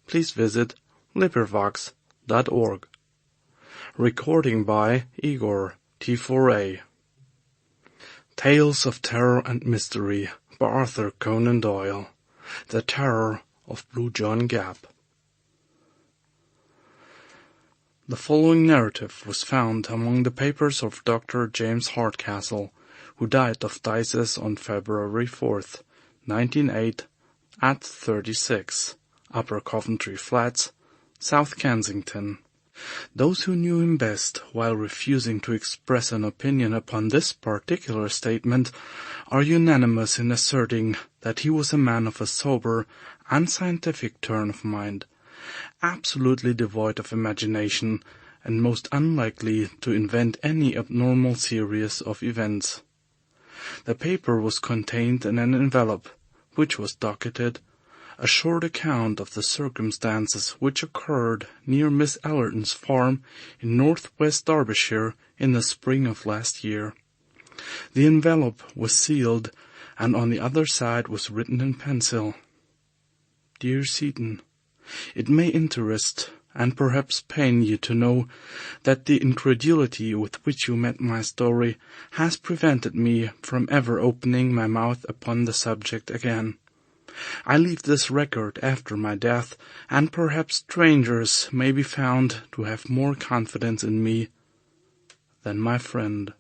please visit LibriVox.org. Recording by Igor T4A. Tales of Terror and Mystery by Arthur Conan Doyle. The Terror of Blue John Gap. The following narrative was found among the papers of Dr. James Hardcastle, who died of phthisis on February 4th, 1908, at 36, Upper Coventry Flats, South Kensington. Those who knew him best, while refusing to express an opinion upon this particular statement, are unanimous in asserting that he was a man of a sober and scientific turn of mind, absolutely devoid of imagination, and most unlikely to invent any abnormal series of events. The paper was contained in an envelope, which was docketed, a short account of the circumstances which occurred near Miss Allerton's farm in northwest Derbyshire in the spring of last year. The envelope was sealed, and on the other side was written in pencil, "Dear Seaton, it may interest and perhaps pain you to know that the incredulity with which you met my story has prevented me from ever opening my mouth upon the subject again. I leave this record after my death, and perhaps strangers may be found to have more confidence in me than my friend.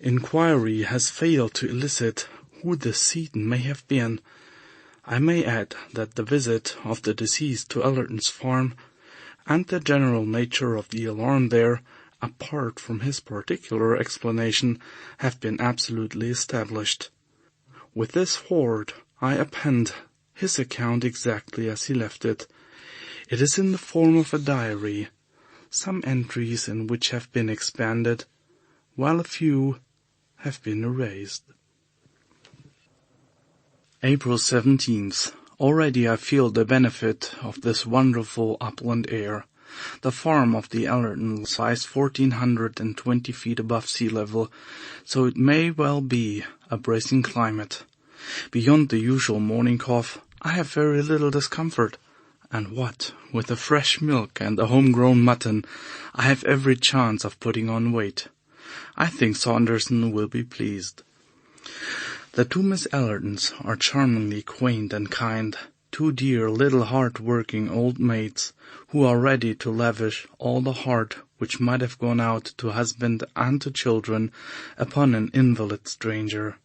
Inquiry has failed to elicit who this Seaton may have been. I may add that the visit of the deceased to Allerton's farm, and the general nature of the alarm there, apart from his particular explanation, have been absolutely established. With this forward, I append his account exactly as he left it. It is in the form of a diary, some entries in which have been expanded, while a few have been erased. April 17th. Already I feel the benefit of this wonderful upland air. The farm of the Allertons lies 1,420 feet above sea level, so it may well be a bracing climate. Beyond the usual morning cough, I have very little discomfort, and what with the fresh milk and the home-grown mutton, I have every chance of putting on weight. I think Saunderson will be pleased. The two Miss Allertons are charmingly quaint and kind, two dear little hard-working old maids, who are ready to lavish all the heart which might have gone out to husband and to children upon an invalid stranger.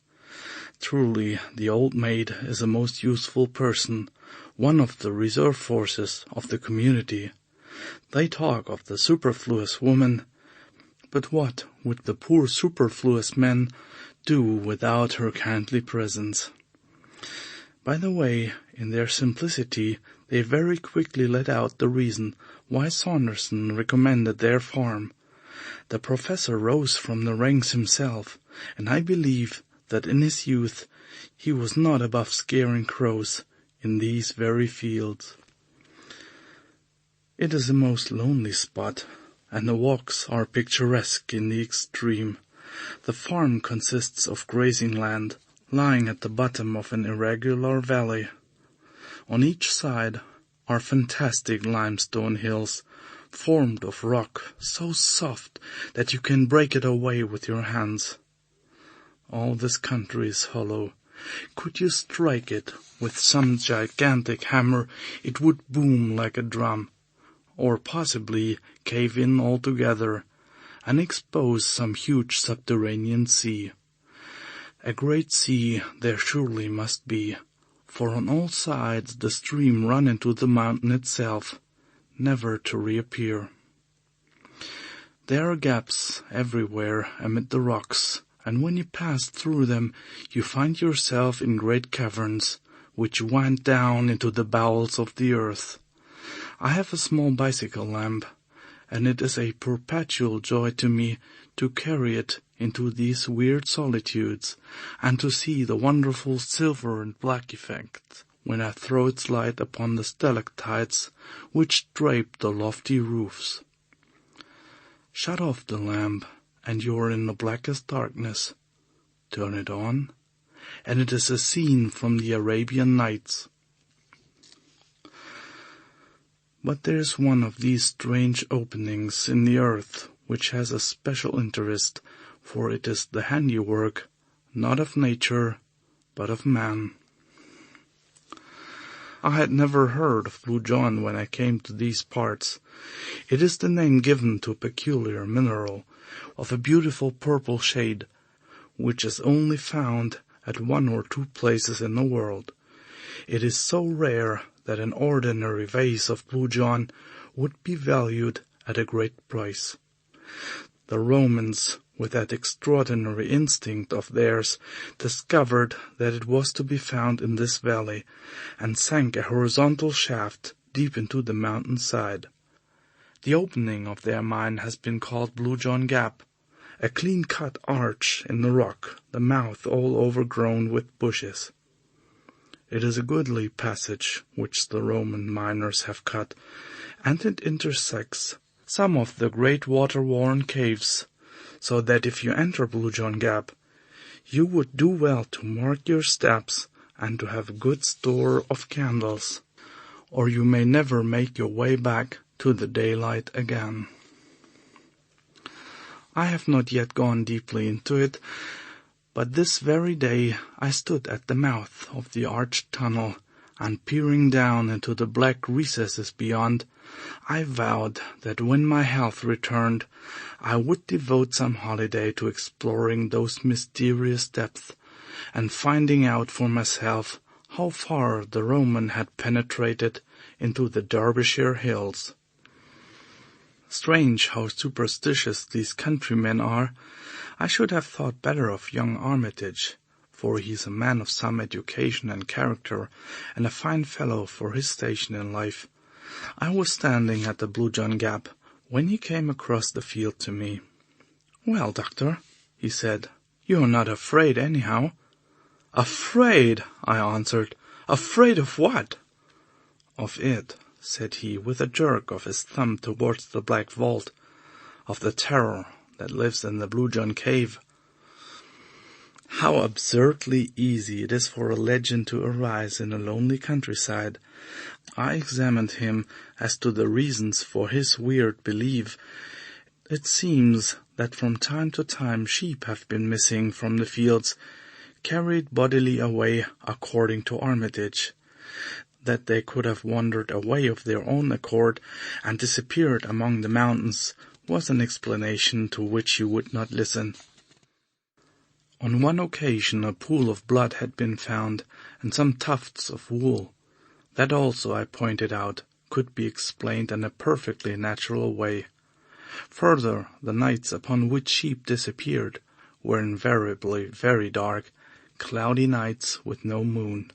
Truly, the old maid is a most useful person, one of the reserve forces of the community. They talk of the superfluous woman, but what would the poor superfluous men do without her kindly presence? By the way, in their simplicity, they very quickly let out the reason why Saunderson recommended their farm. The professor rose from the ranks himself, and I believe that in his youth he was not above scaring crows in these very fields. It is a most lonely spot, and the walks are picturesque in the extreme. The farm consists of grazing land, lying at the bottom of an irregular valley. On each side are fantastic limestone hills, formed of rock so soft that you can break it away with your hands. All this country is hollow. Could you strike it with some gigantic hammer, it would boom like a drum, or possibly cave in altogether, and expose some huge subterranean sea. A great sea there surely must be, for on all sides the stream run into the mountain itself, never to reappear. There are gaps everywhere amid the rocks, and when you pass through them you find yourself in great caverns, which wind down into the bowels of the earth. I have a small bicycle lamp, and it is a perpetual joy to me to carry it into these weird solitudes, and to see the wonderful silver and black effect when I throw its light upon the stalactites which drape the lofty roofs. Shut off the lamp, and you are in the blackest darkness. Turn it on, and it is a scene from the Arabian Nights. But there is one of these strange openings in the earth which has a special interest, for it is the handiwork, not of nature, but of man. I had never heard of Blue John when I came to these parts. It is the name given to a peculiar mineral, of a beautiful purple shade, which is only found at 1 or 2 places in the world. It is so rare that an ordinary vase of Blue John would be valued at a great price. The Romans, with that extraordinary instinct of theirs, discovered that it was to be found in this valley, and sank a horizontal shaft deep into the mountain side. The opening of their mine has been called Blue John Gap, a clean-cut arch in the rock, the mouth all overgrown with bushes. It is a goodly passage which the Roman miners have cut, and it intersects some of the great water-worn caves, so that if you enter Blue John Gap, you would do well to mark your steps and to have good store of candles, or you may never make your way back to the daylight again. I have not yet gone deeply into it, but this very day I stood at the mouth of the arched tunnel, and peering down into the black recesses beyond, I vowed that when my health returned, I would devote some holiday to exploring those mysterious depths, and finding out for myself how far the Roman had penetrated into the Derbyshire hills. Strange how superstitious these countrymen are. I should have thought better of young Armitage, for he is a man of some education and character, and a fine fellow for his station in life. I was standing at the Blue John Gap when he came across the field to me. "Well, doctor," he said, "you are not afraid anyhow." "Afraid?" I answered. "Afraid of what?" "Of it," said he, with a jerk of his thumb towards the black vault, "of the terror that lives in the Blue John cave." How absurdly easy it is for a legend to arise in a lonely countryside. I examined him as to the reasons for his weird belief. It seems that from time to time sheep have been missing from the fields, carried bodily away according to Armitage. That they could have wandered away of their own accord and disappeared among the mountains was an explanation to which he would not listen. On one occasion a pool of blood had been found, and some tufts of wool. That also, I pointed out, could be explained in a perfectly natural way. Further, the nights upon which sheep disappeared were invariably very dark, cloudy nights with no moon.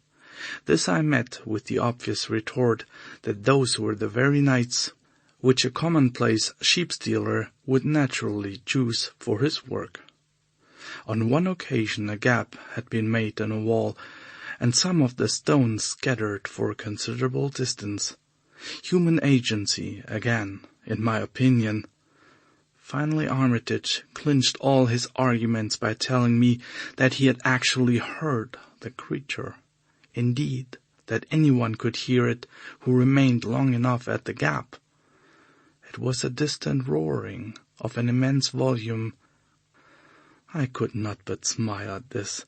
This I met with the obvious retort that those were the very nights which a commonplace sheep-stealer would naturally choose for his work. On one occasion a gap had been made in a wall, and some of the stones scattered for a considerable distance. Human agency, again, in my opinion. Finally Armitage clinched all his arguments by telling me that he had actually heard the creature. Indeed, that anyone could hear it who remained long enough at the gap. It was a distant roaring of an immense volume. I could not but smile at this,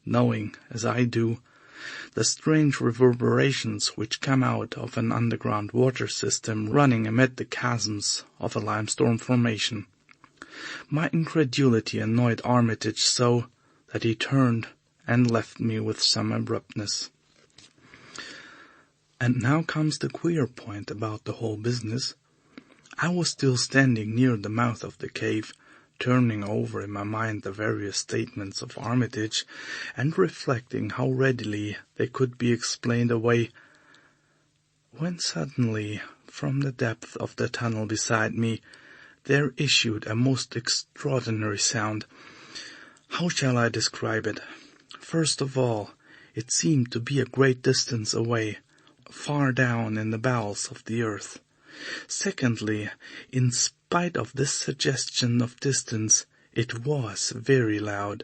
knowing, as I do, the strange reverberations which come out of an underground water system running amid the chasms of a limestone formation. My incredulity annoyed Armitage so that he turned and left me with some abruptness. And now comes the queer point about the whole business. I was still standing near the mouth of the cave, turning over in my mind the various statements of Armitage, and reflecting how readily they could be explained away, when suddenly, from the depth of the tunnel beside me, there issued a most extraordinary sound. How shall I describe it? First of all, it seemed to be a great distance away, far down in the bowels of the earth. Secondly, in spite of this suggestion of distance, it was very loud.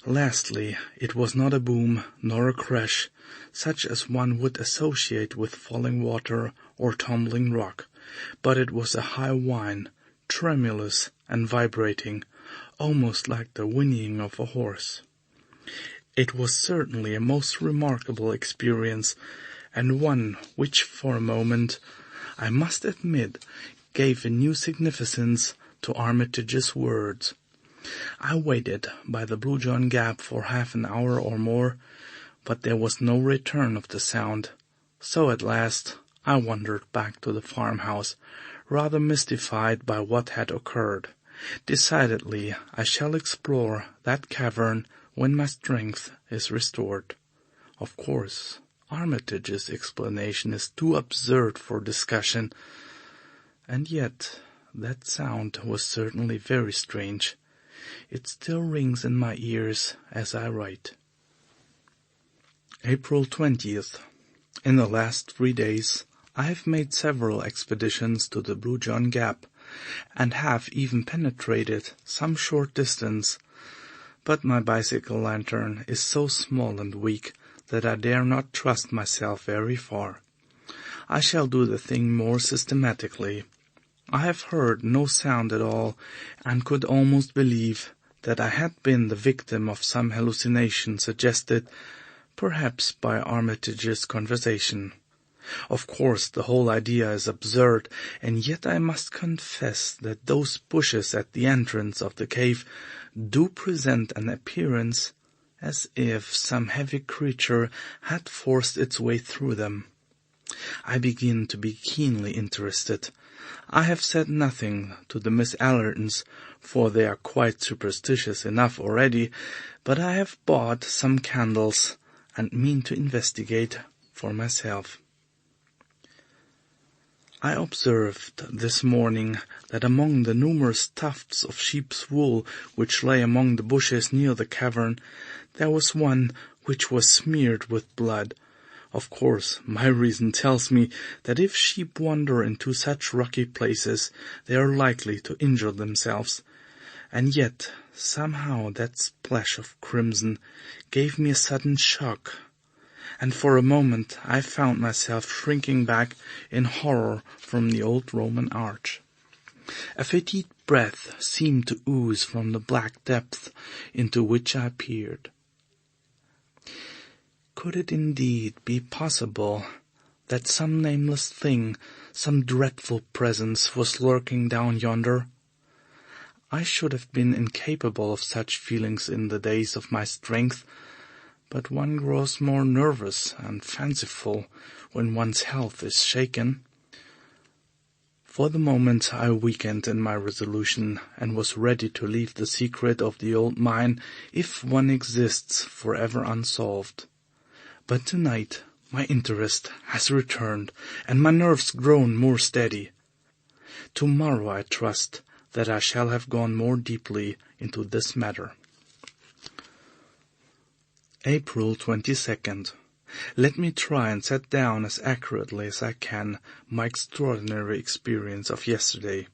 Lastly, it was not a boom nor a crash, such as one would associate with falling water or tumbling rock, but it was a high whine, tremulous and vibrating, almost like the whinnying of a horse. It was certainly a most remarkable experience, and one which for a moment, I must admit, gave a new significance to Armitage's words. I waited by the Blue John Gap for half an hour or more, but there was no return of the sound, so at last I wandered back to the farmhouse, rather mystified by what had occurred. Decidedly, I shall explore that cavern when my strength is restored. Of course, Armitage's explanation is too absurd for discussion, and yet that sound was certainly very strange. It still rings in my ears as I write. April 20th. In the last 3 days, I have made several expeditions to the Blue John Gap, and have even penetrated some short distance, but my bicycle lantern is so small and weak that I dare not trust myself very far. I shall do the thing more systematically. I have heard no sound at all, and could almost believe that I had been the victim of some hallucination suggested, perhaps by Armitage's conversation. Of course, the whole idea is absurd, and yet I must confess that those bushes at the entrance of the cave do present an appearance as if some heavy creature had forced its way through them. I begin to be keenly interested. I have said nothing to the Miss Allertons, for they are quite superstitious enough already, but I have bought some candles, and mean to investigate for myself. I observed this morning that among the numerous tufts of sheep's wool which lay among the bushes near the cavern, there was one which was smeared with blood. Of course, my reason tells me that if sheep wander into such rocky places, they are likely to injure themselves, and yet somehow that splash of crimson gave me a sudden shock, and for a moment I found myself shrinking back in horror from the old Roman arch. A fetid breath seemed to ooze from the black depth into which I peered. Could it indeed be possible that some nameless thing, some dreadful presence, was lurking down yonder? I should have been incapable of such feelings in the days of my strength, but one grows more nervous and fanciful when one's health is shaken. For the moment I weakened in my resolution, and was ready to leave the secret of the old mine, if one exists, forever unsolved. But tonight my interest has returned, and my nerves grown more steady. Tomorrow I trust that I shall have gone more deeply into this matter. April 22nd. Let me try and set down as accurately as I can my extraordinary experience of yesterday.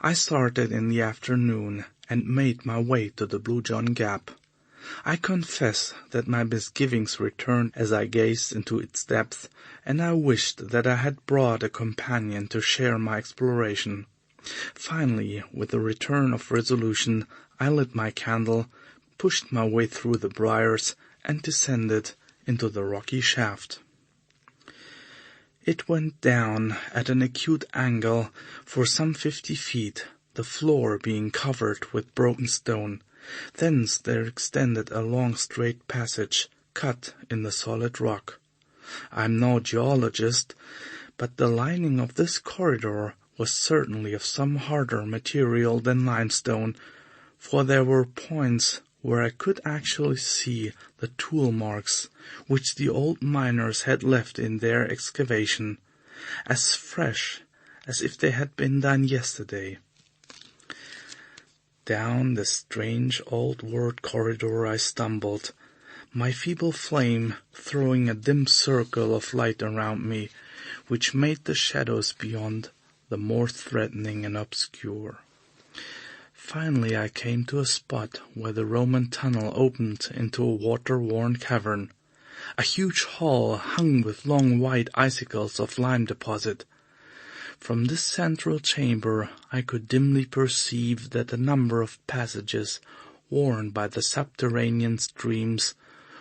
I started in the afternoon and made my way to the Blue John Gap. I confess that my misgivings returned as I gazed into its depth, and I wished that I had brought a companion to share my exploration. Finally, with a return of resolution, I lit my candle, pushed my way through the briars, and descended into the rocky shaft. It went down at an acute angle for some 50 feet, the floor being covered with broken stone. Thence there extended a long straight passage, cut in the solid rock. I am no geologist, but the lining of this corridor was certainly of some harder material than limestone, for there were points where I could actually see the tool marks which the old miners had left in their excavation, as fresh as if they had been done yesterday. Down the strange old-world corridor I stumbled, my feeble flame throwing a dim circle of light around me, which made the shadows beyond the more threatening and obscure. Finally I came to a spot where the Roman tunnel opened into a water-worn cavern. a huge hall hung with long white icicles of lime deposit. From this central chamber I could dimly perceive that a number of passages, worn by the subterranean streams,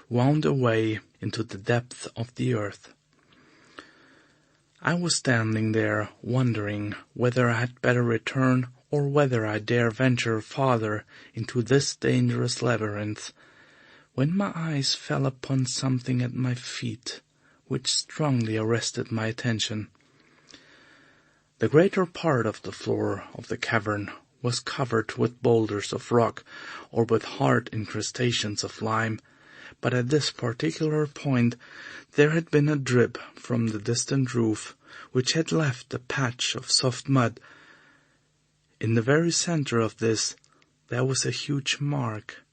wound away into the depth of the earth. I was standing there, wondering whether I had better return or whether I dare venture farther into this dangerous labyrinth, when my eyes fell upon something at my feet, which strongly arrested my attention. The greater part of the floor of the cavern was covered with boulders of rock or with hard incrustations of lime, but at this particular point there had been a drip from the distant roof, which had left a patch of soft mud. In the very center of this there was a huge mark,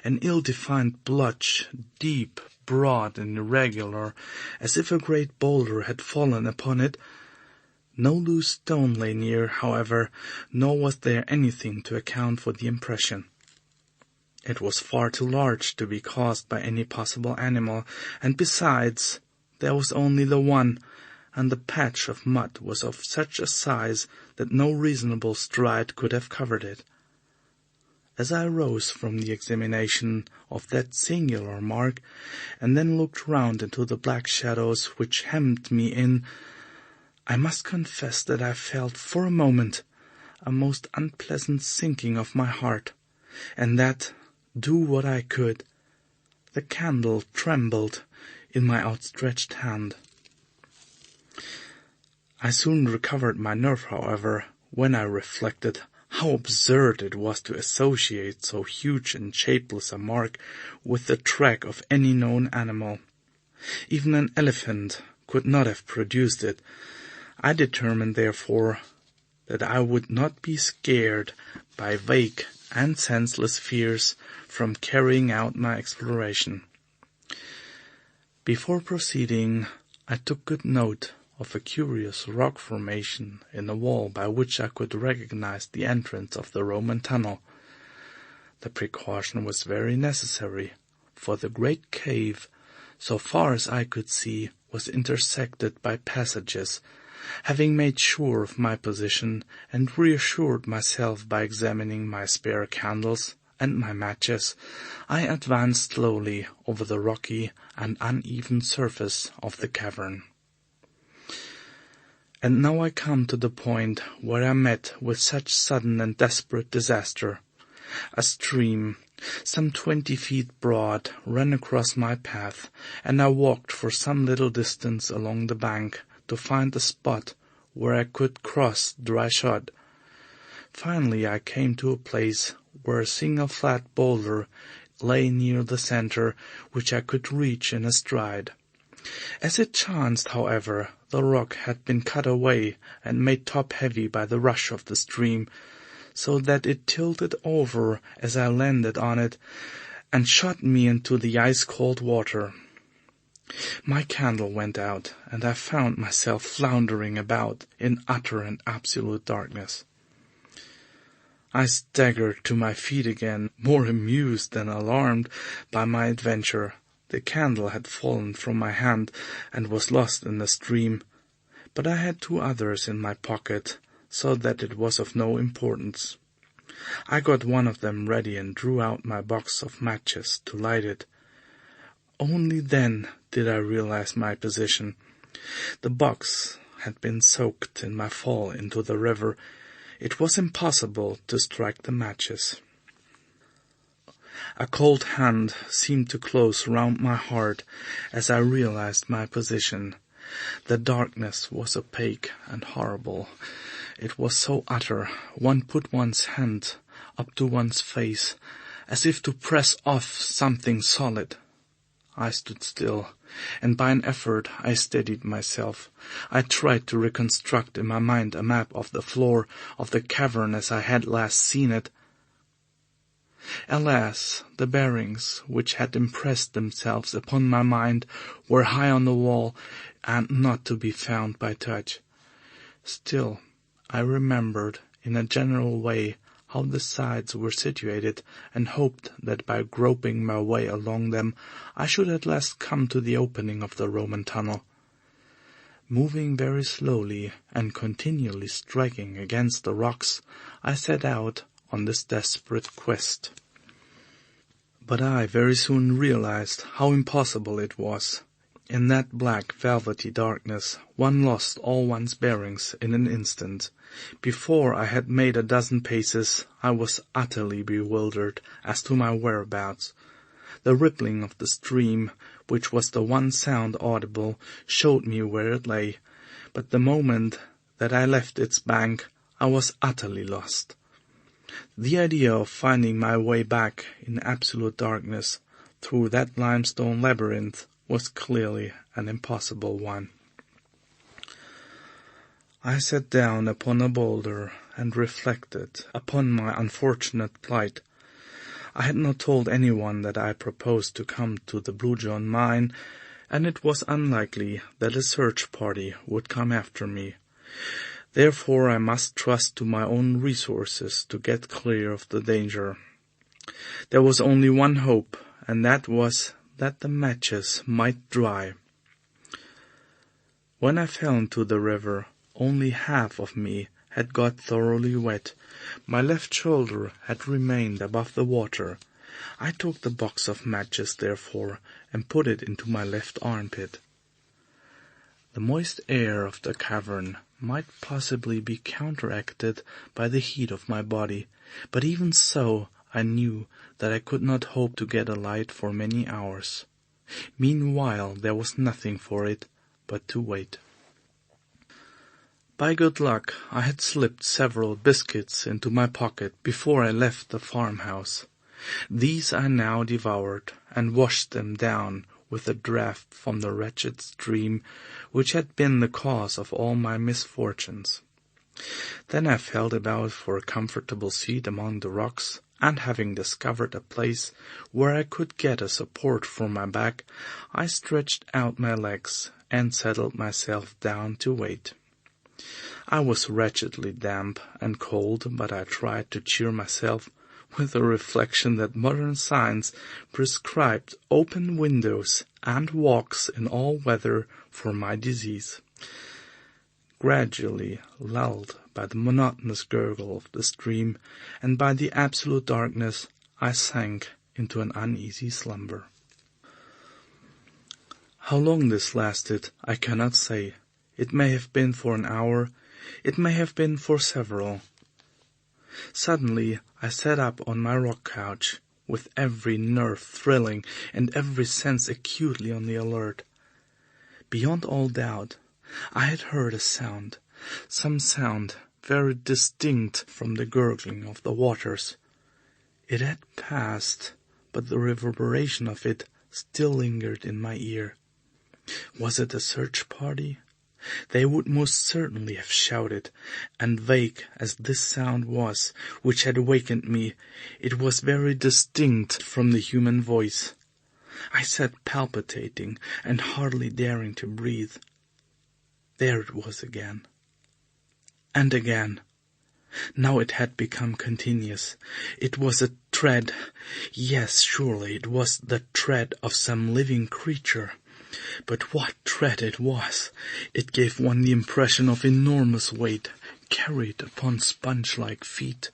an ill-defined blotch, deep, broad, and irregular, as if a great boulder had fallen upon it. No loose stone lay near, however, nor was there anything to account for the impression. It was far too large to be caused by any possible animal, and besides, there was only the one, and the patch of mud was of such a size that no reasonable stride could have covered it. As I rose from the examination of that singular mark, and then looked round into the black shadows which hemmed me in, I must confess that I felt for a moment a most unpleasant sinking of my heart, and that, do what I could, the candle trembled in my outstretched hand. I soon recovered my nerve, however, when I reflected how absurd it was to associate so huge and shapeless a mark with the track of any known animal. Even an elephant could not have produced it. I determined, therefore, that I would not be scared by vague and senseless fears from carrying out my exploration. Before proceeding, I took good note of a curious rock formation in the wall by which I could recognize the entrance of the Roman tunnel. The precaution was very necessary, for the great cave, so far as I could see, was intersected by passages. Having made sure of my position and reassured myself by examining my spare candles and my matches, I advanced slowly over the rocky and uneven surface of the cavern. And now I come to the point where I met with such sudden and desperate disaster. A stream, some 20 feet broad, ran across my path, and I walked for some little distance along the bank to find a spot where I could cross dry shod. Finally I came to a place where a single flat boulder lay near the center, which I could reach in a stride. As it chanced, however, the rock had been cut away and made top-heavy by the rush of the stream, so that it tilted over as I landed on it, and shot me into the ice-cold water. My candle went out, and I found myself floundering about in utter and absolute darkness. I staggered to my feet again, more amused than alarmed by my adventure. The candle had fallen from my hand and was lost in the stream, but I had 2 others in my pocket, so that it was of no importance. I got one of them ready and drew out my box of matches to light it. Only then did I realize my position. The box had been soaked in my fall into the river. It was impossible to strike the matches. A cold hand seemed to close round my heart as I realized my position. The darkness was opaque and horrible. It was so utter, one put one's hand up to one's face, as if to press off something solid. I stood still, and by an effort I steadied myself. I tried to reconstruct in my mind a map of the floor of the cavern as I had last seen it. Alas, the bearings which had impressed themselves upon my mind were high on the wall and not to be found by touch. Still, I remembered in a general way how the sides were situated, and hoped that by groping my way along them I should at last come to the opening of the Roman tunnel. Moving very slowly and continually striking against the rocks, I set out on this desperate quest. But I very soon realized how impossible it was. In that black, velvety darkness one lost all one's bearings in an instant. Before I had made a dozen paces, I was utterly bewildered as to my whereabouts. The rippling of the stream, which was the one sound audible, showed me where it lay, but the moment that I left its bank, I was utterly lost. The idea of finding my way back in absolute darkness through that limestone labyrinth was clearly an impossible one. I sat down upon a boulder and reflected upon my unfortunate plight. I had not told anyone that I proposed to come to the Blue John mine, and it was unlikely that a search party would come after me. Therefore I must trust to my own resources to get clear of the danger. There was only one hope, and that was that the matches might dry. When I fell into the river, only half of me had got thoroughly wet. My left shoulder had remained above the water. I took the box of matches, therefore, and put it into my left armpit. The moist air of the cavern might possibly be counteracted by the heat of my body, but even so I knew that I could not hope to get a light for many hours. Meanwhile there was nothing for it but to wait. By good luck I had slipped several biscuits into my pocket before I left the farmhouse. These I now devoured, and washed them down with a draught from the wretched stream which had been the cause of all my misfortunes. Then I felt about for a comfortable seat among the rocks, and having discovered a place where I could get a support for my back, I stretched out my legs and settled myself down to wait. I was wretchedly damp and cold, but I tried to cheer myself with the reflection that modern science prescribed open windows and walks in all weather for my disease. Gradually, lulled by the monotonous gurgle of the stream and by the absolute darkness, I sank into an uneasy slumber. How long this lasted, I cannot say. It may have been for an hour, it may have been for several. Suddenly I sat up on my rock couch, with every nerve thrilling and every sense acutely on the alert. Beyond all doubt, I had heard a sound, some sound very distinct from the gurgling of the waters. It had passed, but the reverberation of it still lingered in my ear. Was it a search party? They would most certainly have shouted, and vague as this sound was which had awakened me, it was very distinct from the human voice. I sat palpitating and hardly daring to breathe. There it was again. And again. Now it had become continuous. It was a tread. Yes, surely it was the tread of some living creature. But what tread it was! It gave one the impression of enormous weight, carried upon sponge-like feet,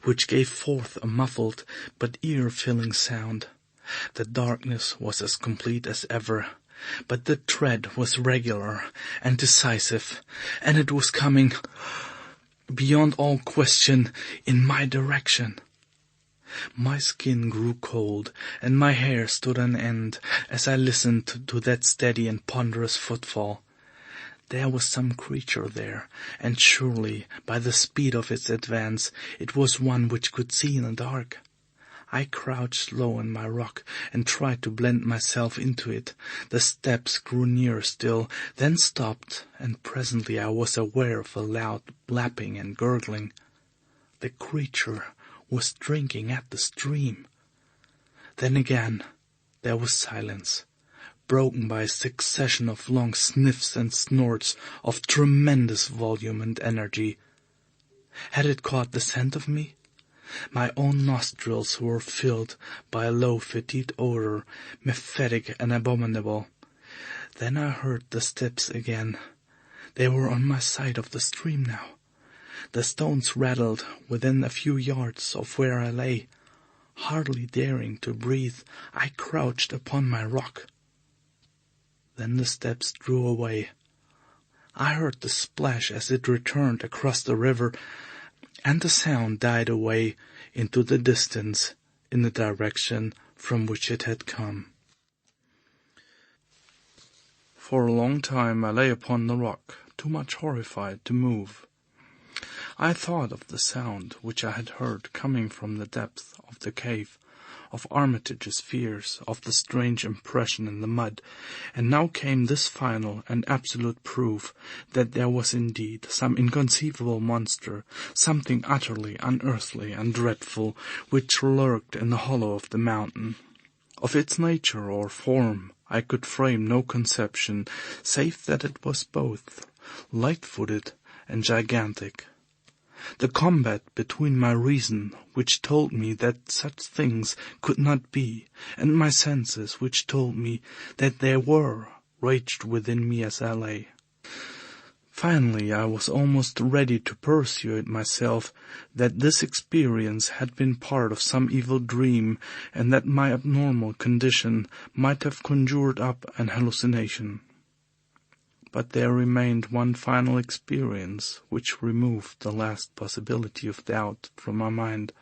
which gave forth a muffled but ear-filling sound. The darkness was as complete as ever, but the tread was regular and decisive, and it was coming, beyond all question, in my direction. My skin grew cold, and my hair stood on end as I listened to that steady and ponderous footfall. There was some creature there, and surely, by the speed of its advance, it was one which could see in the dark. I crouched low in my rock and tried to blend myself into it. The steps grew nearer still, then stopped, and presently I was aware of a loud lapping and gurgling. The creature was drinking at the stream. Then again there was silence, broken by a succession of long sniffs and snorts of tremendous volume and energy. Had it caught the scent of me? My own nostrils were filled by a low, fetid odor, mephitic and abominable. Then I heard the steps again. They were on my side of the stream now. The stones rattled within a few yards of where I lay. Hardly daring to breathe, I crouched upon my rock. Then the steps drew away. I heard the splash as it returned across the river, and the sound died away into the distance in the direction from which it had come. For a long time I lay upon the rock, too much horrified to move. I thought of the sound which I had heard coming from the depth of the cave, of Armitage's fears, of the strange impression in the mud, and now came this final and absolute proof that there was indeed some inconceivable monster, something utterly unearthly and dreadful, which lurked in the hollow of the mountain. Of its nature or form I could frame no conception, save that it was both light-footed and gigantic. The combat between my reason, which told me that such things could not be, and my senses, which told me that they were, raged within me as I lay. Finally, I was almost ready to persuade myself that this experience had been part of some evil dream, and that my abnormal condition might have conjured up an hallucination. But there remained one final experience which removed the last possibility of doubt from my mind.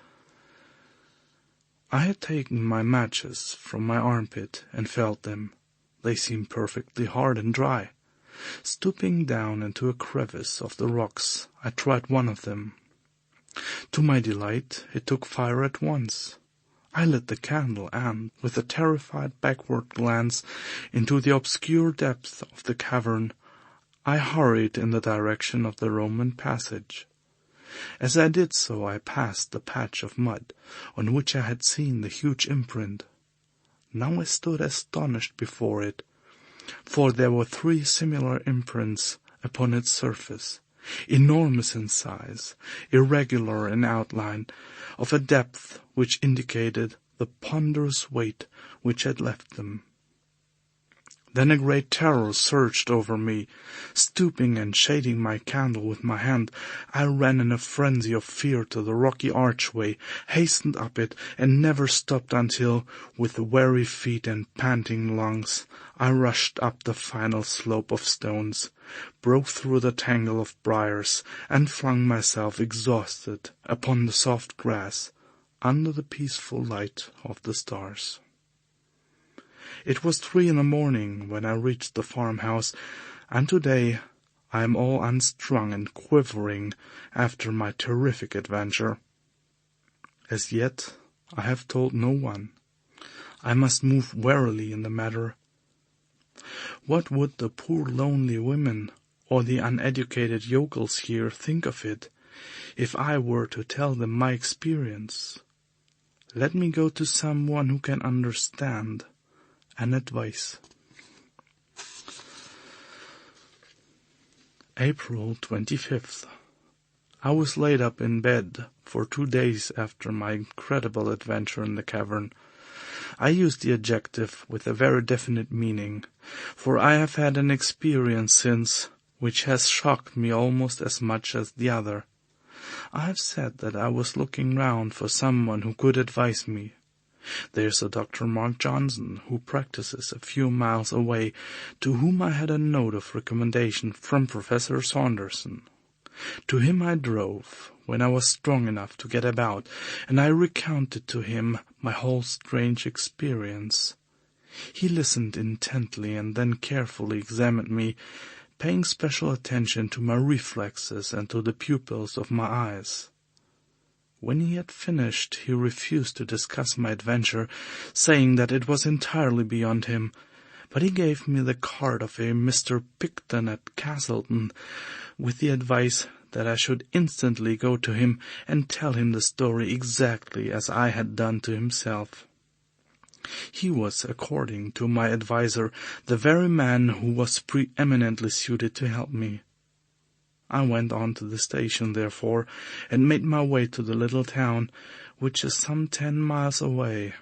I had taken my matches from my armpit and felt them. They seemed perfectly hard and dry. Stooping down into a crevice of the rocks, I tried one of them. To my delight, it took fire at once. I lit the candle and, with a terrified backward glance into the obscure depth of the cavern, I hurried in the direction of the Roman passage. As I did so, I passed the patch of mud on which I had seen the huge imprint. Now I stood astonished before it, for there were 3 similar imprints upon its surface, enormous in size, irregular in outline, of a depth which indicated the ponderous weight which had left them. Then a great terror surged over me. Stooping and shading my candle with my hand, I ran in a frenzy of fear to the rocky archway, hastened up it, and never stopped until, with weary feet and panting lungs, I rushed up the final slope of stones, broke through the tangle of briars, and flung myself exhausted upon the soft grass, under the peaceful light of the stars. It was 3 a.m. when I reached the farmhouse, and today I am all unstrung and quivering after my terrific adventure. As yet I have told no one. I must move warily in the matter. What would the poor lonely women or the uneducated yokels here think of it, if I were to tell them my experience? Let me go to someone who can understand and advice. April 25th. I was laid up in bed for 2 days after my incredible adventure in the cavern. I use the adjective with a very definite meaning, for I have had an experience since which has shocked me almost as much as the other. I have said that I was looking round for someone who could advise me. There's a Dr. Mark Johnson, who practices a few miles away, to whom I had a note of recommendation from Professor Saunderson. To him I drove, when I was strong enough to get about, and I recounted to him my whole strange experience. He listened intently and then carefully examined me, paying special attention to my reflexes and to the pupils of my eyes. When he had finished, he refused to discuss my adventure, saying that it was entirely beyond him, but he gave me the card of a Mr. Picton at Castleton, with the advice that I should instantly go to him and tell him the story exactly as I had done to himself. He was, according to my adviser, the very man who was preeminently suited to help me. I went on to the station, therefore, and made my way to the little town, which is some 10 miles away.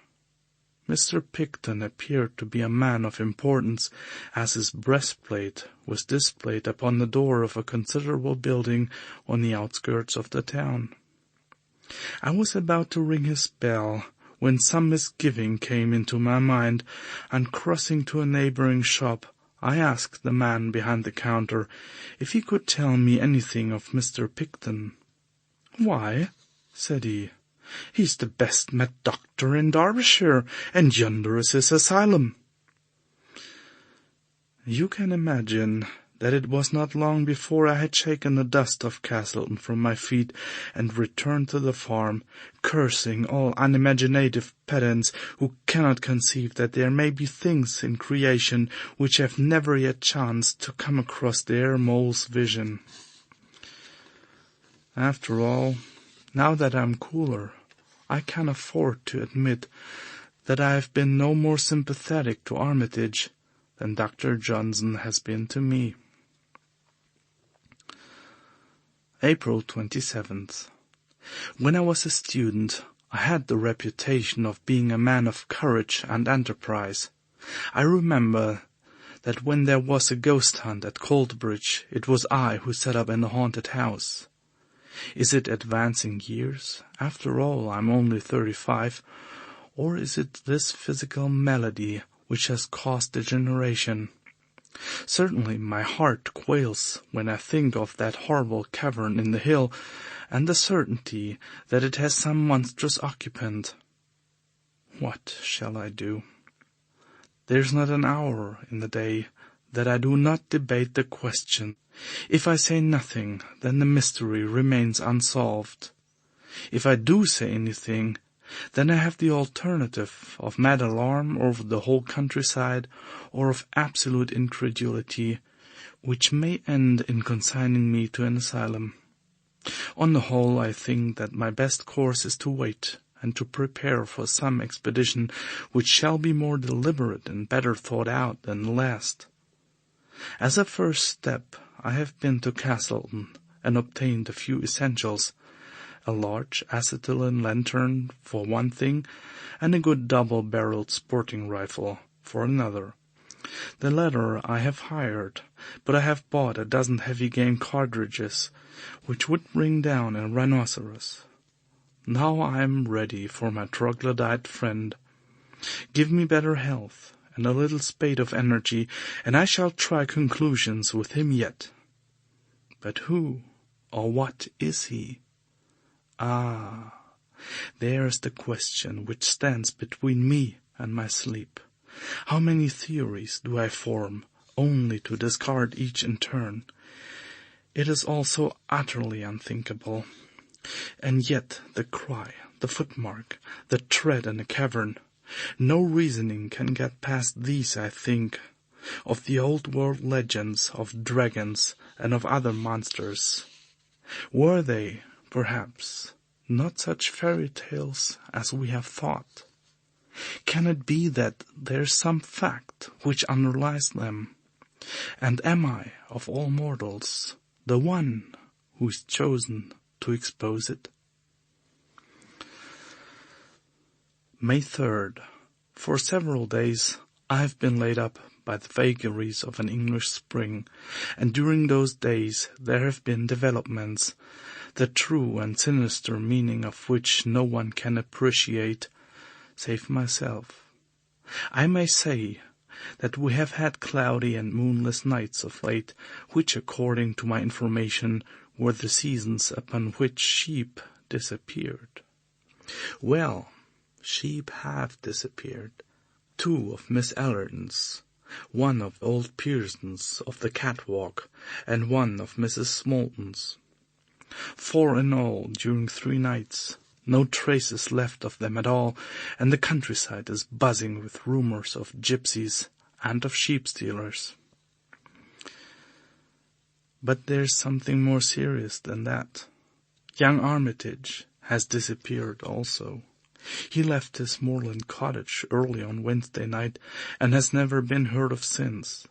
Mr. Picton appeared to be a man of importance, as his breastplate was displayed upon the door of a considerable building on the outskirts of the town. I was about to ring his bell, when some misgiving came into my mind, and crossing to a neighboring shop, I asked the man behind the counter if he could tell me anything of Mr. Picton. "Why," said he, "he's the best met doctor in Derbyshire, and yonder is his asylum." You can imagine that it was not long before I had shaken the dust of Castleton from my feet and returned to the farm, cursing all unimaginative pedants who cannot conceive that there may be things in creation which have never yet chanced to come across their mole's vision. After all, now that I am cooler, I can afford to admit that I have been no more sympathetic to Armitage than Dr. Johnson has been to me. April 27th. When I was a student, I had the reputation of being a man of courage and enterprise. I remember that when there was a ghost hunt at Coldbridge, it was I who set up in the haunted house. Is it advancing years? After all, I'm only 35. Or is it this physical malady which has caused degeneration? Certainly my heart quails when I think of that horrible cavern in the hill, and the certainty that it has some monstrous occupant. What shall I do? There's not an hour in the day that I do not debate the question. If I say nothing, then the mystery remains unsolved. If I do say anything, then I have the alternative of mad alarm over the whole countryside, or of absolute incredulity, which may end in consigning me to an asylum. On the whole, I think that my best course is to wait, and to prepare for some expedition which shall be more deliberate and better thought out than the last. As a first step, I have been to Castleton, and obtained a few essentials, a large acetylene lantern for one thing, and a good double-barreled sporting rifle for another. The latter I have hired, but I have bought a dozen heavy game cartridges, which would bring down a rhinoceros. Now I am ready for my troglodyte friend. Give me better health, and a little spate of energy, and I shall try conclusions with him yet. But who or what is he? Ah, there's the question which stands between me and my sleep. How many theories do I form, only to discard each in turn? It is all so utterly unthinkable. And yet the cry, the footmark, the tread in the cavern, no reasoning can get past these. I think of the old-world legends of dragons and of other monsters. Were they, perhaps, not such fairy tales as we have thought? Can it be that there's some fact which underlies them? And am I, of all mortals, the one who is chosen to expose it? May 3rd. For several days I have been laid up by the vagaries of an English spring, and during those days there have been developments, the true and sinister meaning of which no one can appreciate, save myself. I may say that we have had cloudy and moonless nights of late, which, according to my information, were the seasons upon which sheep disappeared. Well, sheep have disappeared. 2 of Miss Allerton's, 1 of old Pearson's of the catwalk, and 1 of Mrs. Smolton's. 4 in all during 3 nights. No traces left of them at all, and the countryside is buzzing with rumors of gypsies and of sheep-stealers. But there's something more serious than that. Young Armitage has disappeared also. He left his moorland cottage early on Wednesday night, and has never been heard of since.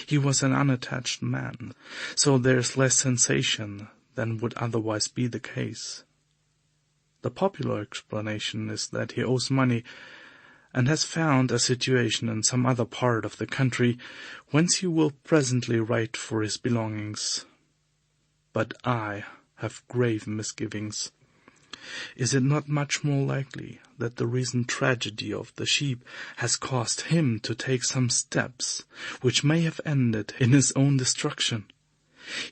He was an unattached man, so there's less sensation than would otherwise be the case. The popular explanation is that he owes money and has found a situation in some other part of the country whence he will presently write for his belongings. But I have grave misgivings. Is it not much more likely that the recent tragedy of the sheep has caused him to take some steps which may have ended in his own destruction?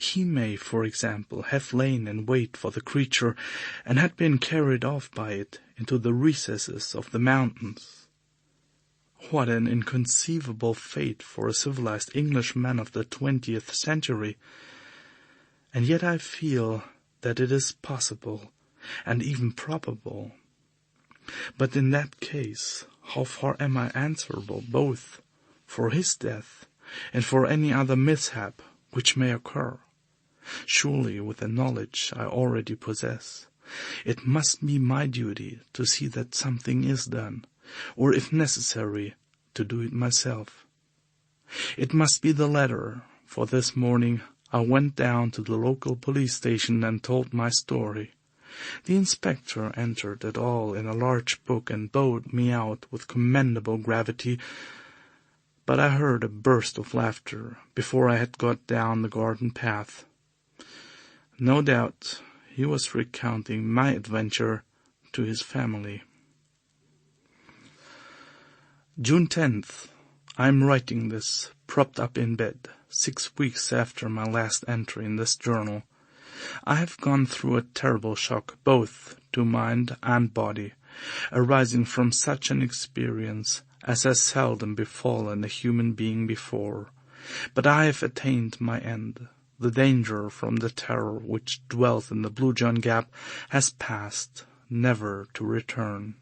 He may, for example, have lain in wait for the creature and had been carried off by it into the recesses of the mountains. What an inconceivable fate for a civilized Englishman of the 20th century! And yet I feel that it is possible, and even probable. But in that case, how far am I answerable both for his death and for any other mishap which may occur? Surely, with the knowledge I already possess, it must be my duty to see that something is done, or if necessary, to do it myself. It must be the latter, for this morning I went down to the local police station and told my story. The inspector entered it all in a large book and bowed me out with commendable gravity, but I heard a burst of laughter before I had got down the garden path. No doubt he was recounting my adventure to his family. June 10th. I am writing this, propped up in bed, 6 weeks after my last entry in this journal. I have gone through a terrible shock, both to mind and body, arising from such an experience as has seldom befallen a human being before. But I have attained my end. The danger from the terror which dwelt in the Blue John Gap has passed, never to return.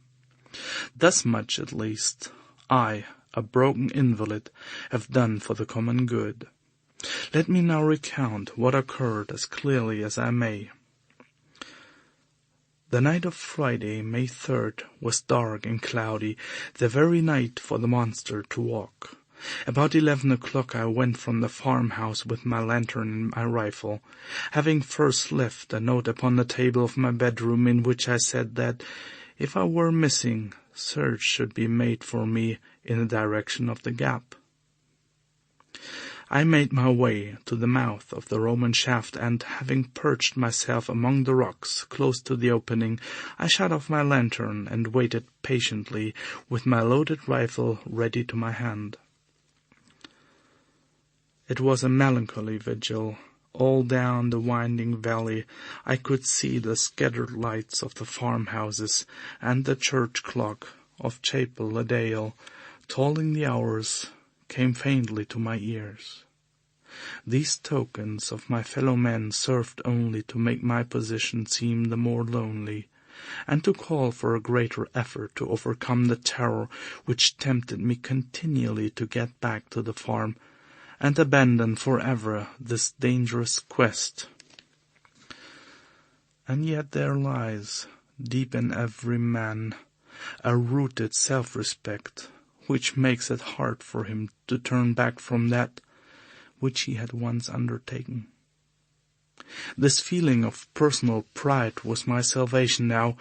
Thus much, at least, I, a broken invalid, have done for the common good. Let me now recount what occurred as clearly as I may. The night of Friday, May 3rd, was dark and cloudy, the very night for the monster to walk. About 11 o'clock I went from the farmhouse with my lantern and my rifle, having first left a note upon the table of my bedroom in which I said that, if I were missing, search should be made for me in the direction of the gap. I made my way to the mouth of the Roman shaft, and, having perched myself among the rocks close to the opening, I shut off my lantern and waited patiently, with my loaded rifle ready to my hand. It was a melancholy vigil. All down the winding valley I could see the scattered lights of the farmhouses, and the church clock of Chapel le Dale, tolling the hours, came faintly to my ears. These tokens of my fellow men served only to make my position seem the more lonely, and to call for a greater effort to overcome the terror which tempted me continually to get back to the farm and abandon forever this dangerous quest. And yet there lies, deep in every man, a rooted self-respect, which makes it hard for him to turn back from that which he had once undertaken. This feeling of personal pride was my salvation now,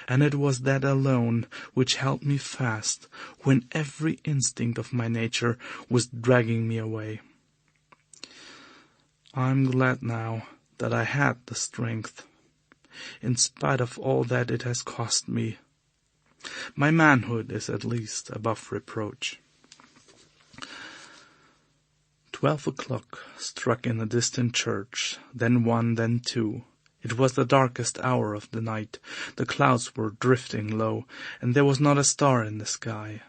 and it was that alone which held me fast when every instinct of my nature was dragging me away. I am glad now that I had the strength, in spite of all that it has cost me. My manhood is at least above reproach. 12 o'clock struck in a distant church, then 1, then 2. It was the darkest hour of the night. The clouds were drifting low, and there was not a star in the sky.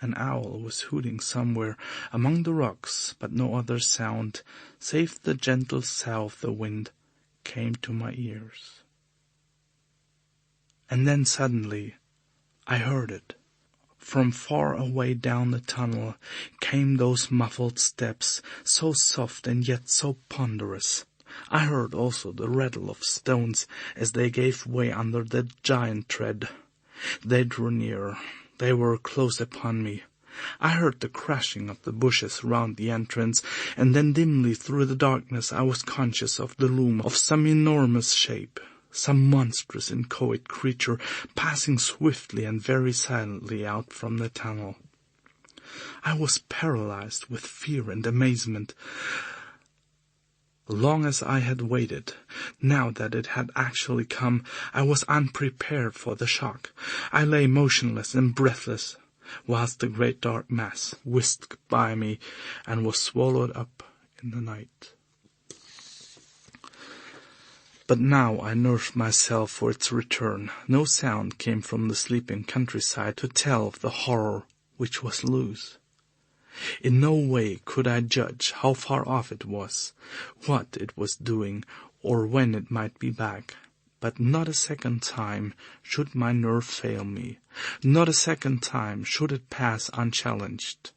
An owl was hooting somewhere among the rocks, but no other sound, save the gentle sough of the wind, came to my ears. And then suddenly I heard it. From far away down the tunnel came those muffled steps, so soft and yet so ponderous. I heard also the rattle of stones as they gave way under the giant tread. They drew near. They were close upon me. I heard the crashing of the bushes round the entrance, and then dimly through the darkness I was conscious of the loom of some enormous shape, some monstrous inchoate creature passing swiftly and very silently out from the tunnel. I was paralyzed with fear and amazement. Long as I had waited, now that it had actually come, I was unprepared for the shock. I lay motionless and breathless, whilst the great dark mass whisked by me and was swallowed up in the night. But now I nerved myself for its return. No sound came from the sleeping countryside to tell of the horror which was loose. In no way could I judge how far off it was, what it was doing, or when it might be back. But not a second time should my nerve fail me. Not a second time should it pass unchallenged.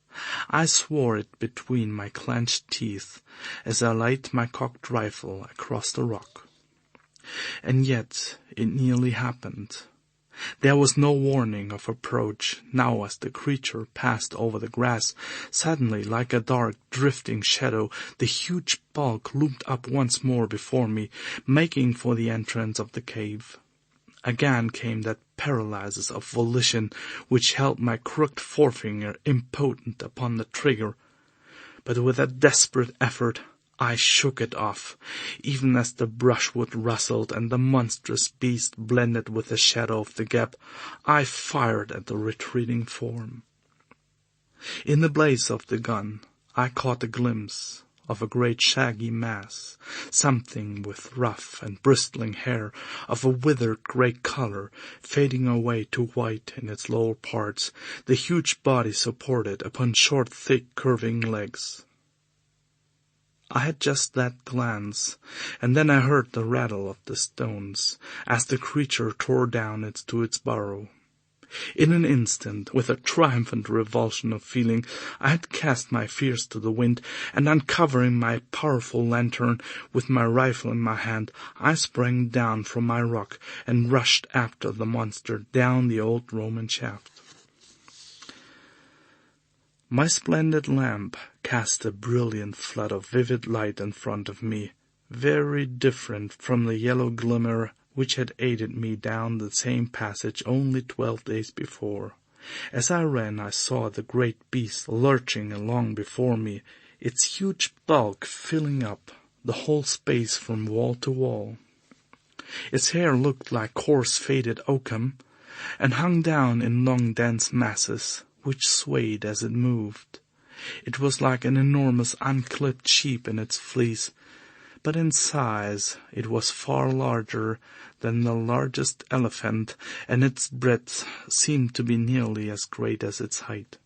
I swore it between my clenched teeth as I laid my cocked rifle across the rock. And yet it nearly happened. There was no warning of approach now as the creature passed over the grass. Suddenly, like a dark, drifting shadow, the huge bulk loomed up once more before me, making for the entrance of the cave. Again came that paralysis of volition which held my crooked forefinger impotent upon the trigger. But with a desperate effort I shook it off, even as the brushwood rustled and the monstrous beast blended with the shadow of the gap. I fired at the retreating form. In the blaze of the gun I caught a glimpse of a great shaggy mass, something with rough and bristling hair of a withered grey colour, fading away to white in its lower parts, the huge body supported upon short, thick, curving legs. I had just that glance, and then I heard the rattle of the stones as the creature tore down to its burrow. In an instant, with a triumphant revulsion of feeling, I had cast my fears to the wind, and uncovering my powerful lantern with my rifle in my hand, I sprang down from my rock and rushed after the monster down the old Roman shaft. My splendid lamp cast a brilliant flood of vivid light in front of me, very different from the yellow glimmer which had aided me down the same passage only 12 days before. As I ran, I saw the great beast lurching along before me, its huge bulk filling up the whole space from wall to wall. Its hair looked like coarse faded oakum, and hung down in long dense masses, which swayed as it moved. It was like an enormous unclipped sheep in its fleece, but in size it was far larger than the largest elephant, and its breadth seemed to be nearly as great as its height.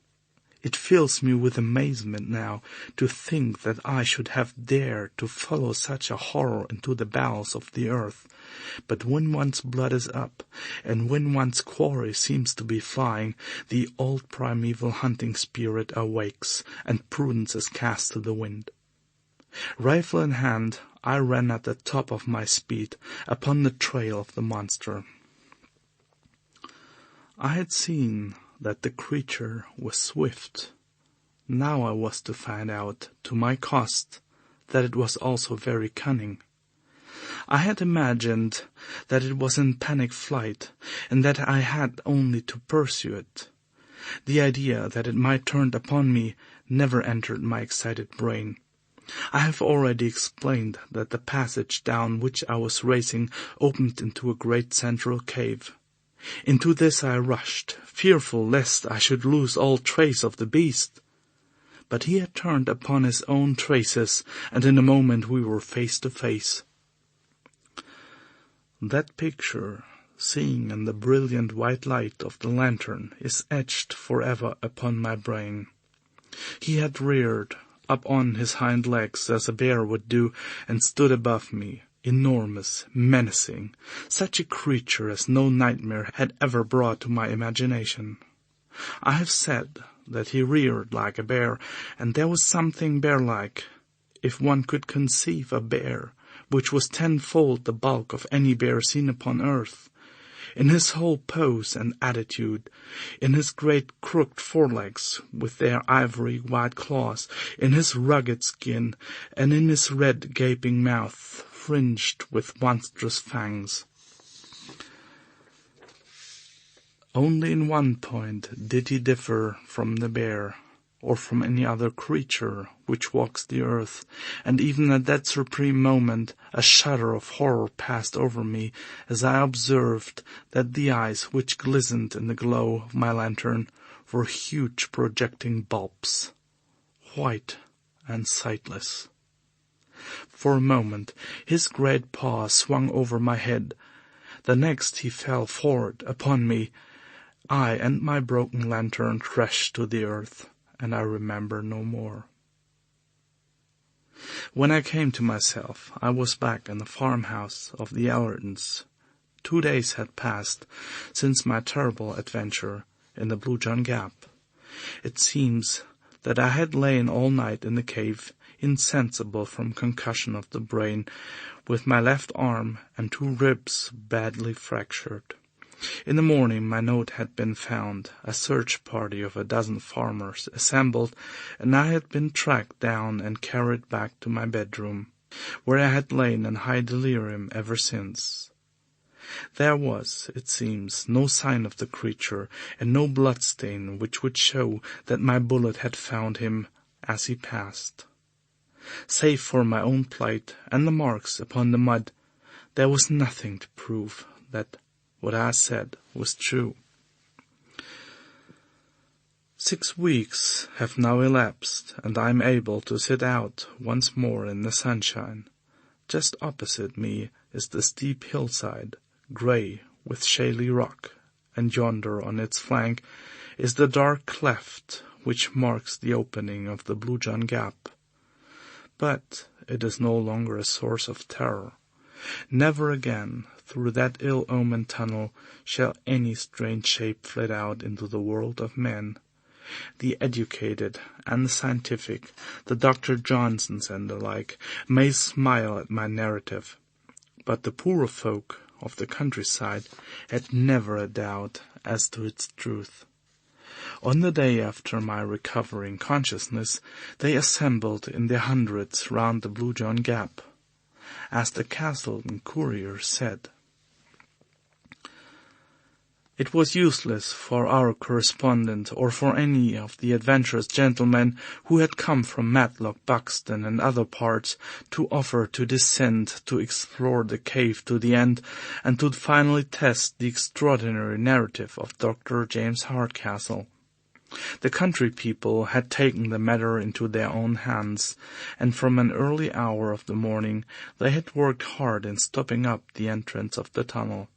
It fills me with amazement now to think that I should have dared to follow such a horror into the bowels of the earth. But when one's blood is up, and when one's quarry seems to be flying, the old primeval hunting spirit awakes, and prudence is cast to the wind. Rifle in hand, I ran at the top of my speed upon the trail of the monster. I had seen that the creature was swift. Now I was to find out, to my cost, that it was also very cunning. I had imagined that it was in panic flight, and that I had only to pursue it. The idea that it might turn upon me never entered my excited brain. I have already explained that the passage down which I was racing opened into a great central cave. Into this I rushed, fearful lest I should lose all trace of the beast. But he had turned upon his own traces, and in a moment we were face to face. That picture, seen in the brilliant white light of the lantern, is etched forever upon my brain. He had reared up on his hind legs as a bear would do, and stood above me, enormous, menacing, such a creature as no nightmare had ever brought to my imagination. I have said that he reared like a bear, and there was something bear-like, if one could conceive a bear which was tenfold the bulk of any bear seen upon earth. in his whole pose and attitude, in his great crooked forelegs with their ivory white claws, in his rugged skin, and in his red gaping mouth fringed with monstrous fangs. Only in one point did he differ from the bear, or from any other creature which walks the earth, and even at that supreme moment a shudder of horror passed over me as I observed that the eyes which glistened in the glow of my lantern were huge projecting bulbs, white and sightless. For a moment his great paw swung over my head. The next he fell forward upon me. I and my broken lantern crashed to the earth, and I remember no more. When I came to myself, I was back in the farmhouse of the Allertons. 2 days had passed since my terrible adventure in the Blue John Gap. It seems that I had lain all night in the cave, insensible from concussion of the brain, with my left arm and 2 ribs badly fractured. In the morning my note had been found, a search party of 12 farmers assembled, and I had been tracked down and carried back to my bedroom, where I had lain in high delirium ever since. There was, it seems, no sign of the creature, and no bloodstain which would show that my bullet had found him as he passed. Save for my own plight and the marks upon the mud, there was nothing to prove that what I said was true. 6 weeks have now elapsed, and I am able to sit out once more in the sunshine. Just opposite me is the steep hillside, grey with shaly rock, and yonder on its flank is the dark cleft which marks the opening of the Blue John Gap. But it is no longer a source of terror. Never again through that ill-omened tunnel shall any strange shape flit out into the world of men. The educated and the scientific, the Dr. Johnsons and the like, may smile at my narrative, but the poorer folk of the countryside had never a doubt as to its truth. On the day after my recovering consciousness, they assembled in their hundreds round the Blue John Gap. As the Castleton Courier said, it was useless for our correspondent or for any of the adventurous gentlemen who had come from Matlock, Buxton, and other parts to offer to descend to explore the cave to the end, and to finally test the extraordinary narrative of Dr. James Hardcastle. The country people had taken the matter into their own hands, and from an early hour of the morning they had worked hard in stopping up the entrance of the tunnel.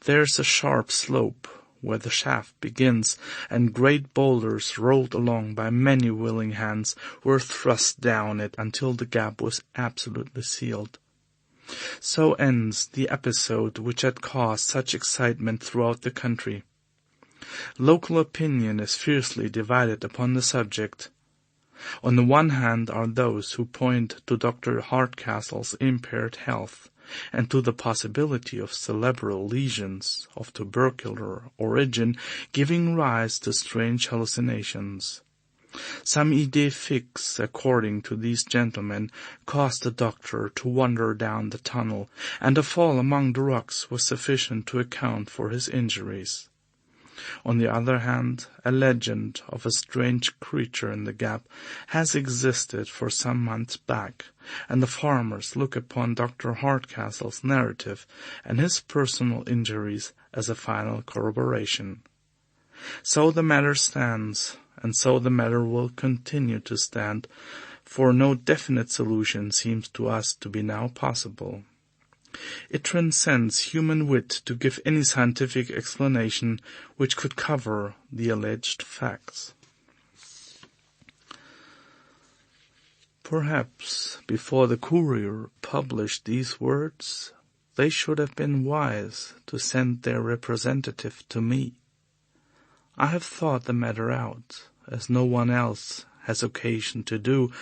There's a sharp slope where the shaft begins, and great boulders rolled along by many willing hands were thrust down it until the gap was absolutely sealed. So ends the episode which had caused such excitement throughout the country. Local opinion is fiercely divided upon the subject. On the one hand are those who point to Dr. Hardcastle's impaired health, and to the possibility of cerebral lesions of tubercular origin giving rise to strange hallucinations. Some idée fixe, according to these gentlemen, caused the doctor to wander down the tunnel, and a fall among the rocks was sufficient to account for his injuries. On the other hand, a legend of a strange creature in the gap has existed for some months back, and the farmers look upon Dr. Hardcastle's narrative and his personal injuries as a final corroboration. So the matter stands, and so the matter will continue to stand, for no definite solution seems to us to be now possible. It transcends human wit to give any scientific explanation which could cover the alleged facts. Perhaps before the Courier published these words, they should have been wise to send their representative to me. I have thought the matter out, as no one else has occasion to do,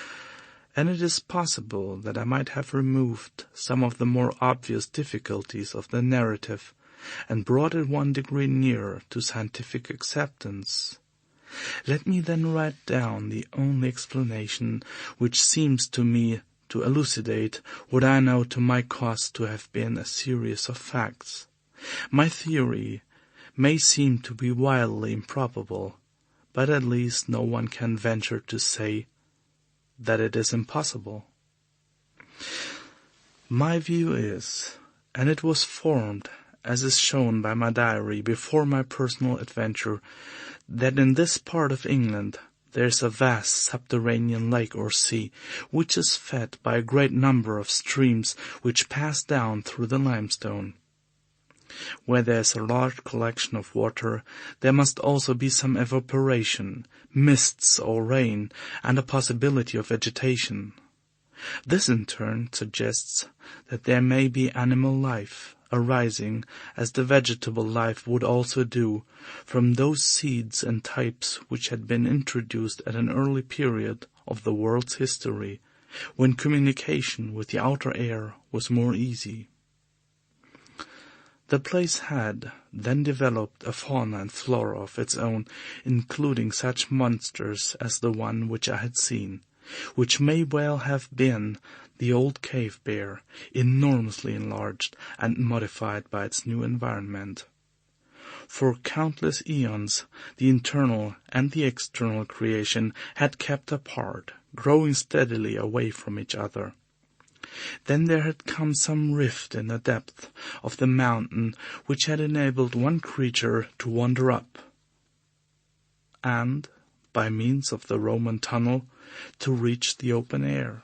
and it is possible that I might have removed some of the more obvious difficulties of the narrative, and brought it 1 degree nearer to scientific acceptance. Let me then write down the only explanation which seems to me to elucidate what I know to my cost to have been a series of facts. My theory may seem to be wildly improbable, but at least no one can venture to say that it is impossible. My view is, and it was formed, as is shown by my diary before my personal adventure, that in this part of England there is a vast subterranean lake or sea, which is fed by a great number of streams which pass down through the limestone. Where there is a large collection of water, there must also be some evaporation, mists or rain, and a possibility of vegetation. This in turn suggests that there may be animal life arising, as the vegetable life would also do, from those seeds and types which had been introduced at an early period of the world's history, when communication with the outer air was more easy. The place had then developed a fauna and flora of its own, including such monsters as the one which I had seen, which may well have been the old cave bear, enormously enlarged and modified by its new environment. For countless eons, the internal and the external creation had kept apart, growing steadily away from each other. Then there had come some rift in the depth of the mountain which had enabled one creature to wander up, and, by means of the Roman tunnel, to reach the open air.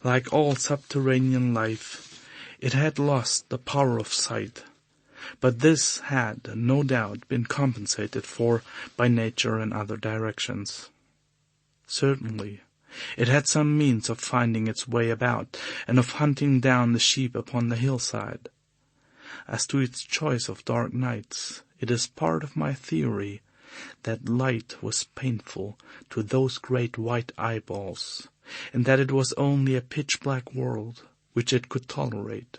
Like all subterranean life, it had lost the power of sight, but this had no doubt been compensated for by nature in other directions. Certainly, it had some means of finding its way about, and of hunting down the sheep upon the hillside. As to its choice of dark nights, it is part of my theory that light was painful to those great white eyeballs, and that it was only a pitch-black world which it could tolerate.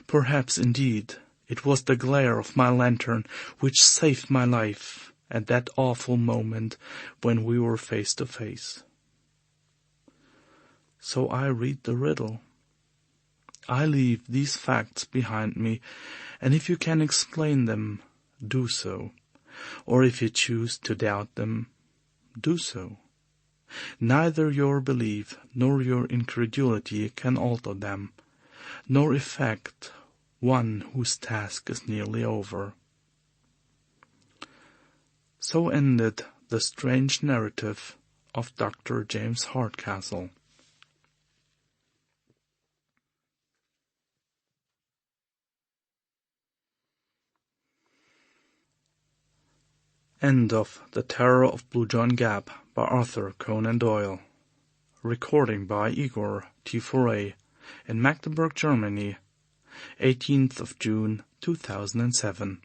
Perhaps, indeed, it was the glare of my lantern which saved my life at that awful moment when we were face to face. So I read the riddle. I leave these facts behind me, and if you can explain them, do so. Or if you choose to doubt them, do so. Neither your belief nor your incredulity can alter them, nor effect one whose task is nearly over. So ended the strange narrative of Dr. James Hardcastle. End of The Terror of Blue John Gap by Arthur Conan Doyle. Recording by Igor T. Foray in Magdeburg, Germany, 18th of June 2007.